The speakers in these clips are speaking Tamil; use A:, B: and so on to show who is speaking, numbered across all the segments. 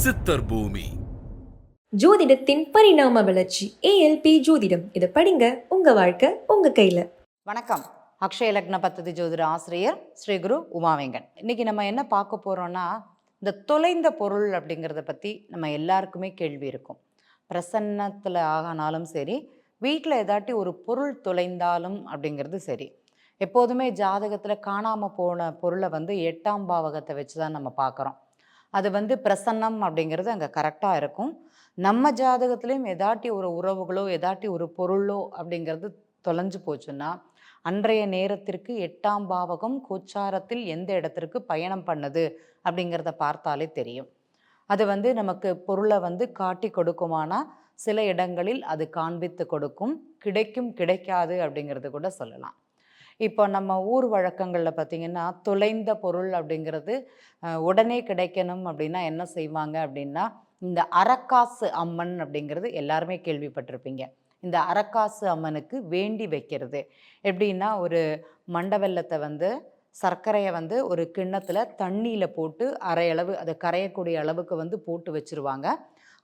A: சித்தர் பூமி.
B: ஜோதிடத்தின் பரிணாம வளர்ச்சி ஏஎல்பி ஜோதிடம். இதை படிங்க, உங்க வாழ்க்கை உங்க கையில.
C: வணக்கம். அக்ஷய லக்ன பத்ததி ஜோதிட ஆசிரியர் ஸ்ரீ குரு உமாவேங்கன். இன்னைக்கு நம்ம என்ன பார்க்க போறோம்னா, இந்த தொலைந்த பொருள் அப்படிங்கிறத பற்றி நம்ம எல்லாருக்குமே கேள்வி இருக்கும். பிரசன்னத்தில் ஆகினாலும் சரி, வீட்டில் ஏதாட்டி ஒரு பொருள் தொலைந்தாலும் அப்படிங்கிறது சரி, எப்போதுமே ஜாதகத்தில் காணாமல் போன பொருளை 8ஆம் பாவகத்தை வச்சு தான் நம்ம பார்க்குறோம். அது பிரசன்னம் அப்படிங்கிறது அங்கே கரெக்டாக இருக்கும். நம்ம ஜாதகத்துலேயும் ஏதாட்டி ஒரு உறவுகளோ ஏதாட்டி ஒரு பொருளோ அப்படிங்கிறது தொலைஞ்சு போச்சுன்னா, அன்றைய நேரத்திற்கு 8ஆம் பாவகம் கோச்சாரத்தில் எந்த இடத்திற்கு பயணம் பண்ணுது அப்படிங்கிறத பார்த்தாலே தெரியும். அது நமக்கு பொருளை காட்டி கொடுக்குமானா, சில இடங்களில் அது காண்பித்து கொடுக்கும், கிடைக்கும் கிடைக்காது அப்படிங்கிறது கூட சொல்லலாம். இப்போ நம்ம ஊர் வழக்கங்களில் பார்த்திங்கன்னா, தொலைந்த பொருள் அப்படிங்கிறது உடனே கிடைக்கணும் அப்படின்னா என்ன செய்வாங்க அப்படின்னா, இந்த அரக்காசு அம்மன் அப்படிங்கிறது எல்லாருமே கேள்விப்பட்டிருப்பீங்க. இந்த அரக்காசு அம்மனுக்கு வேண்டி வைக்கிறது எப்படின்னா, ஒரு மண்டவெல்லத்தை சர்க்கரையை ஒரு கிண்ணத்தில் தண்ணியில் போட்டு அரை அளவு அதை கரையக்கூடிய அளவுக்கு போட்டு வச்சுருவாங்க.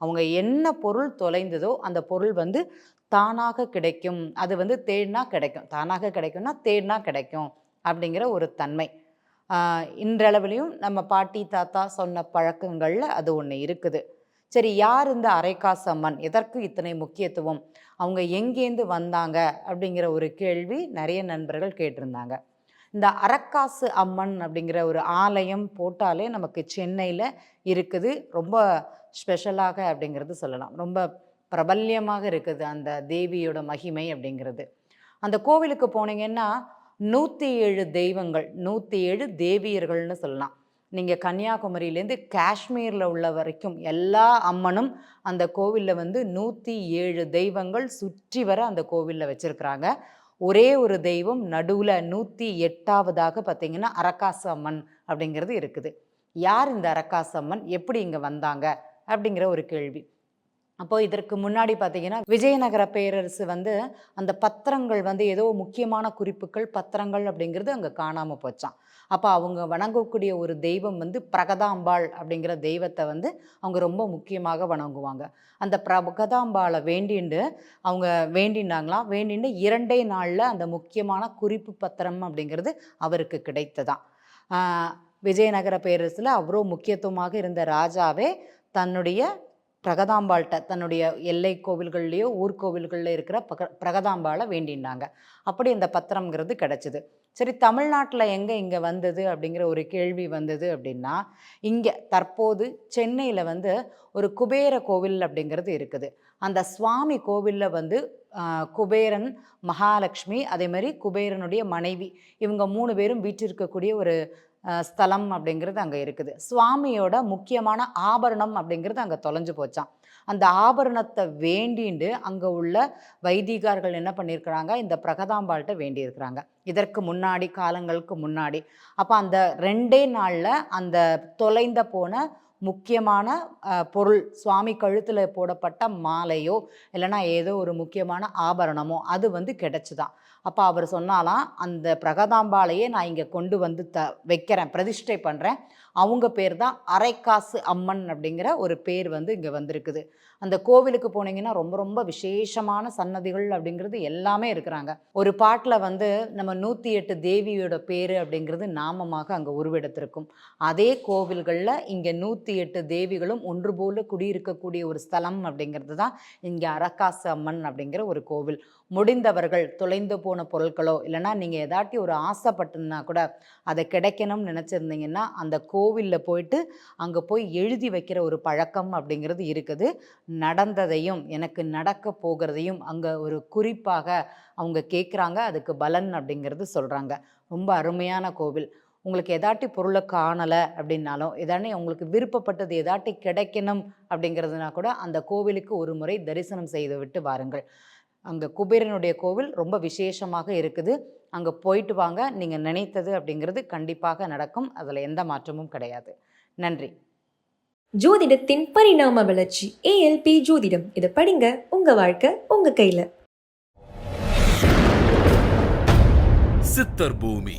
C: அவங்க என்ன பொருள் தொலைந்ததோ அந்த பொருள் தானாக கிடைக்கும். அது தேடினா கிடைக்கும், தானாக கிடைக்கும்னா தேடினா கிடைக்கும் அப்படிங்கிற ஒரு தன்மை இன்றளவிலையும் நம்ம பாட்டி தாத்தா சொன்ன பழக்கங்களில் அது ஒன்று இருக்குது. சரி, யார் இந்த அரைக்காசு அம்மன்? எதற்கு இத்தனை முக்கியத்துவம்? அவங்க எங்கேருந்து வந்தாங்க அப்படிங்கிற ஒரு கேள்வி நிறைய நண்பர்கள் கேட்டிருந்தாங்க. இந்த அரக்காசு அம்மன் அப்படிங்கிற ஒரு ஆலயம் போட்டாலே நமக்கு சென்னையில் இருக்குது. ரொம்ப ஸ்பெஷலாக அப்படிங்கிறது சொல்லலாம். ரொம்ப பிரபல்யமாக இருக்குது அந்த தேவியோட மகிமை அப்படிங்கிறது. அந்த கோவிலுக்கு போனீங்கன்னா 107 தெய்வங்கள், 107 தேவியர்கள்னு சொல்லலாம். நீங்கள் கன்னியாகுமரியிலேருந்து காஷ்மீரில் உள்ள வரைக்கும் எல்லா அம்மனும் அந்த கோவிலில் 107 தெய்வங்கள் சுற்றி வர அந்த கோவிலில் வச்சுருக்குறாங்க. ஒரே ஒரு தெய்வம் நடுவில் 108ஆவதாக பார்த்திங்கன்னா அரக்காசு அம்மன் அப்படிங்கிறது இருக்குது. யார் இந்த அரக்காசு அம்மன்? எப்படி இங்கே வந்தாங்க அப்படிங்கிற ஒரு கேள்வி. அப்போது இதற்கு முன்னாடி பார்த்திங்கன்னா, விஜயநகர பேரரசு அந்த பத்திரங்கள் ஏதோ முக்கியமான குறிப்புகள் பத்திரங்கள் அப்படிங்கிறது அங்கே காணாமல் போச்சான். அப்போ அவங்க வணங்கக்கூடிய ஒரு தெய்வம் பிரகதாம்பாள் அப்படிங்கிற தெய்வத்தை அவங்க ரொம்ப முக்கியமாக வணங்குவாங்க. அந்த பிரகதாம்பாளை வேண்டிண்டு அவங்க வேண்டினாங்களாம். வேண்டிண்டு 2 நாளில் அந்த முக்கியமான குறிப்பு பத்திரம் அப்படிங்கிறது அவருக்கு கிடைத்ததான். விஜயநகர பேரரசில் அவ்வளோ முக்கியத்துவமாக இருந்த ராஜாவே தன்னுடைய பிரகதாம்பாள்கிட்ட தன்னுடைய எல்லை கோவில்கள்லேயோ ஊர்கோவில்களில் இருக்கிற பிரகதாம்பாளை வேண்டினாங்க. அப்படி அந்த பத்திரம்ங்கிறது கிடச்சிது. சரி, தமிழ்நாட்டில் இங்கே வந்தது அப்படிங்கிற ஒரு கேள்வி வந்தது அப்படின்னா, இங்கே தற்போது சென்னையில் ஒரு குபேர கோவில் அப்படிங்கிறது இருக்குது. அந்த சுவாமி கோவிலில் குபேரன், மகாலட்சுமி, அதே மாதிரி குபேரனுடைய மனைவி, இவங்க 3 பேரும் வீற்றிருக்கக்கூடிய ஒரு ஸ்தலம் அப்படிங்கிறது அங்கே இருக்குது. சுவாமியோட முக்கியமான ஆபரணம் அப்படிங்கிறது அங்கே தொலைஞ்சு போச்சான். அந்த ஆபரணத்தை வேண்டிண்டு அங்கே உள்ள வைதிகர்கள் என்ன பண்ணியிருக்கிறாங்க, இந்த பிரகதாம்பாள்கிட்ட வேண்டியிருக்கிறாங்க. இதற்கு முன்னாடி காலங்களுக்கு முன்னாடி. அப்போ அந்த 2 நாளில் அந்த தொலைந்த போன முக்கியமான பொருள், சுவாமி கழுத்தில் போடப்பட்ட மாலையோ இல்லைனா ஏதோ ஒரு முக்கியமான ஆபரணமோ அது கிடச்சிதான். அப்போ அவர் சொன்னாலாம், அந்த பிரகதாம்பாளையே நான் இங்கே கொண்டு வைக்கிறேன், பிரதிஷ்டை பண்ணுறேன். அவங்க பேர் தான் அரைக்காசு அம்மன் அப்படிங்கிற ஒரு பேர் இங்கே வந்திருக்குது. அந்த கோவிலுக்கு போனீங்கன்னா ரொம்ப ரொம்ப விசேஷமான சன்னதிகள் அப்படிங்கிறது எல்லாமே இருக்கிறாங்க. ஒரு பாட்டில் நம்ம 108 தேவியோட பேர் அப்படிங்கிறது நாமமாக அங்கே உருவெடுத்திருக்கும். அதே கோவில்களில் இங்கே 108 தேவிகளும் ஒன்று போல குடியிருக்கக்கூடிய ஒரு ஸ்தலம் அப்படிங்கிறது தான் இங்கே அரக்காசு அம்மன் அப்படிங்கிற ஒரு கோவில். முடிந்தவர்கள் தொலைந்து போன பொருட்களோ இல்லைனா நீங்கள் ஏதாட்டி ஒரு ஆசைப்பட்டுன்னா கூட அதை கிடைக்கணும்னு நினச்சிருந்தீங்கன்னா அந்த கோவிலில் போயிட்டு அங்கே போய் எழுதி வைக்கிற ஒரு பழக்கம் அப்படிங்கிறது இருக்குது. நடந்ததையும் எனக்கு நடக்க போகிறதையும் அங்கே ஒரு குறிப்பாக அவங்க கேட்குறாங்க. அதுக்கு பலன் அப்படிங்கிறது சொல்கிறாங்க. ரொம்ப அருமையான கோவில். உங்களுக்கு எதாட்டி பொருளை காணலை அப்படின்னாலும், எதானே உங்களுக்கு விருப்பப்பட்டது எதாட்டி கிடைக்கணும் அப்படிங்கிறதுனா கூட அந்த கோவிலுக்கு ஒரு முறை தரிசனம் செய்து விட்டு வாருங்கள். அங்கே குபேரனுடைய கோவில் ரொம்ப விசேஷமாக இருக்குது. அங்கே போயிட்டு வாங்க. நீங்கள் நினைத்தது அப்படிங்கிறது கண்டிப்பாக நடக்கும். அதில் எந்த மாற்றமும் கிடையாது. நன்றி.
B: ஜோதிடத்தின் பரிணாம வளர்ச்சி ஏஎல்பி ஜோதிடம். இதை படிங்க, உங்க வாழ்க்கை உங்க கையில.
A: சித்தர் பூமி.